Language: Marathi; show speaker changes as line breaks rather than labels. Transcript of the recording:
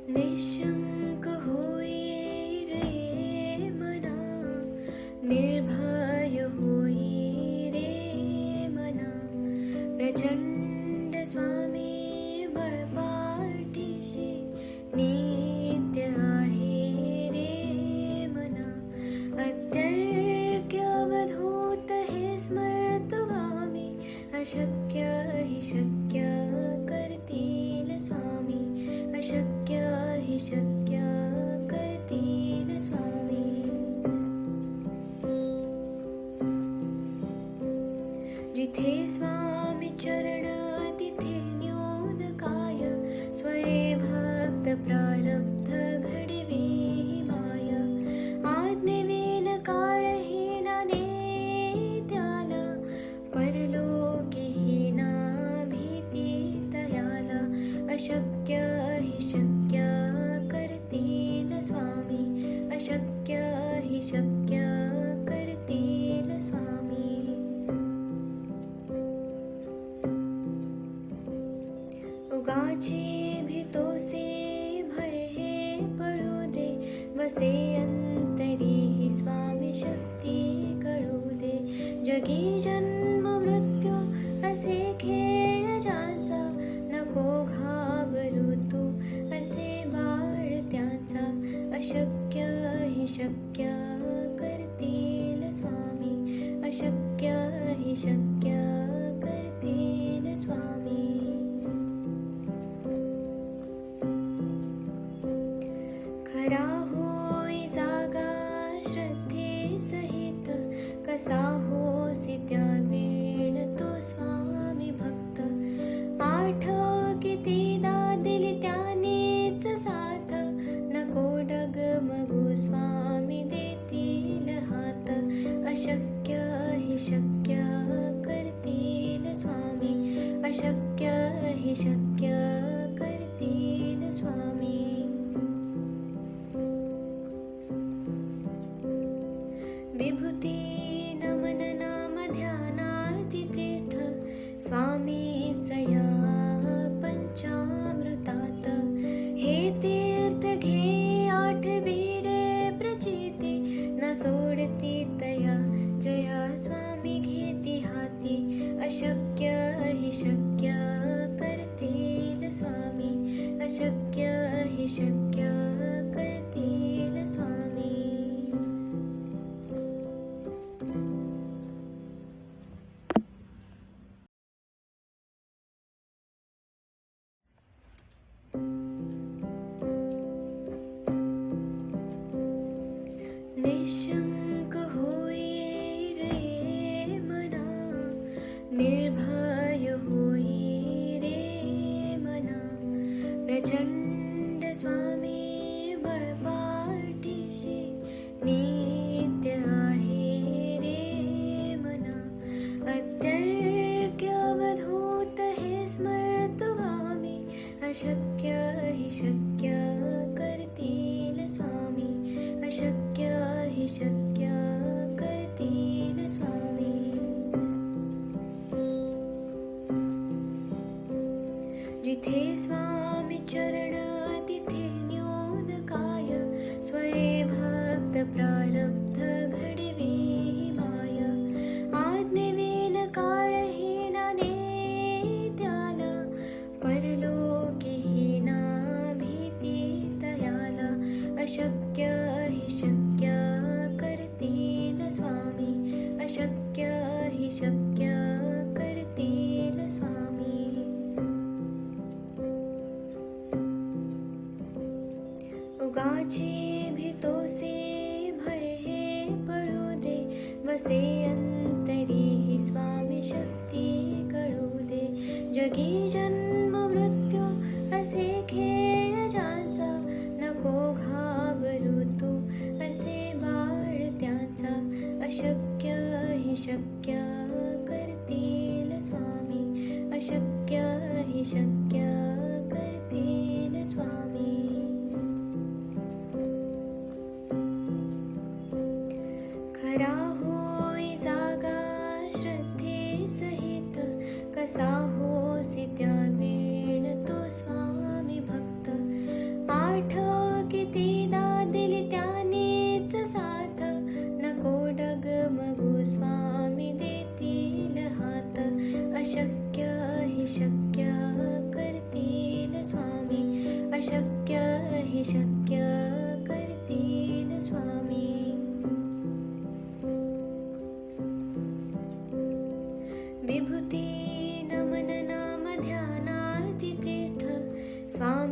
निशंक होई रे मना, निर्भय होई रे मना, प्रचंड स्वामी बळपाठीशी नित्य आहे रे मना. अत्यर्क्य अवधूत हे स्मर्तुगामी, अशक्य हि शक्य करतील स्वामी, अशक्य हि शक्य करतील स्वामी. जिथे स्वामी चरण तिथे न्यून काय, स्वये भक्त प्रारब्ध घडवी माय. आज्ञेविन काळहीना नेत्याला, परलोकीहीना भीती तयाला. अशक्य हि शक्य करतील स्वामी, अशक्य हि शक्य करतील स्वामी. उगाची भीतोसे भय हे पळू दे, वसे अंतरी ही स्वामी शक्ती कळू दे. जगी जन्म मृत्यू असे खेळ ज्याचा, नको घाबरू तू असे बाळ त्याचा. अशक्य हि शक्य करतील स्वामी, अशक्य हि शक्य करतील स्वामी. खरा होई जागा श्रद्धे सहित, कसा होसी त्या वेळ तो स्वामी भक्त. आठव कितीदा दिली त्यानेच साथ, नको डगमगू स्वामी देतील हात. अशक्य हि शक्य करतील स्वामी, अशक्य हि शक्य करतील स्वामी. विभूती नमन नाम ध्यानार्ती तीर्थ, स्वामीच या पंचामृतात. हे तीर्थ घे आठवी रे प्रचिती, न सोडती तया जया स्वामी घेती हाती. अशक्य हि शक्य करतील स्वामी, अशक्य हि शक्य करतील स्वामी. निशंक होई रे मना, निर्भय होई रे मना. प्रचंड स्वामी बळपाठीशी नित्य आहे रे मना. अत्यर्क्य अवधूत हे स्मर्तुगामी, अशक्य हि शक्य करतील स्वामी, अशक्य हि शक्य करतील स्वामी. जिथे स्वामी चरण तिथे न्यून काय, स्वये भक्त प्रारब्ध घडवी माय. आज्ञेविन काळहीना नेत्याला, परलोकीहीना भीती तयाला. अशक्य हि शक्य करतील स्वामी, अशक्य हि शक्य करतील स्वामी. उगाची भीतोसे भय हे पळू दे, वसे अंतरी ही स्वामी शक्ती कळू दे. जगी जन्म मृत्यू असे खेळ ज्याचा, नको घाबरू तू असे बाळ त्याचा. अशक्य हि शक्य करतील स्वामी, अशक्य हि शक्य करतील स्वामी. खरा होई जागा श्रद्धे सहित, कसा होसी त्या वेळ तो स्वामी भक्त. आठ कितीदा दिली त्यानेच साथ, नको डगमगू स्वामी देतील हात. अशक्य हि शक्य करतील स्वामी, अशक्य हि शक्य करतील स्वामी. विभूती नमन नाम ध्यानार्ती तीर्थ, स्वामी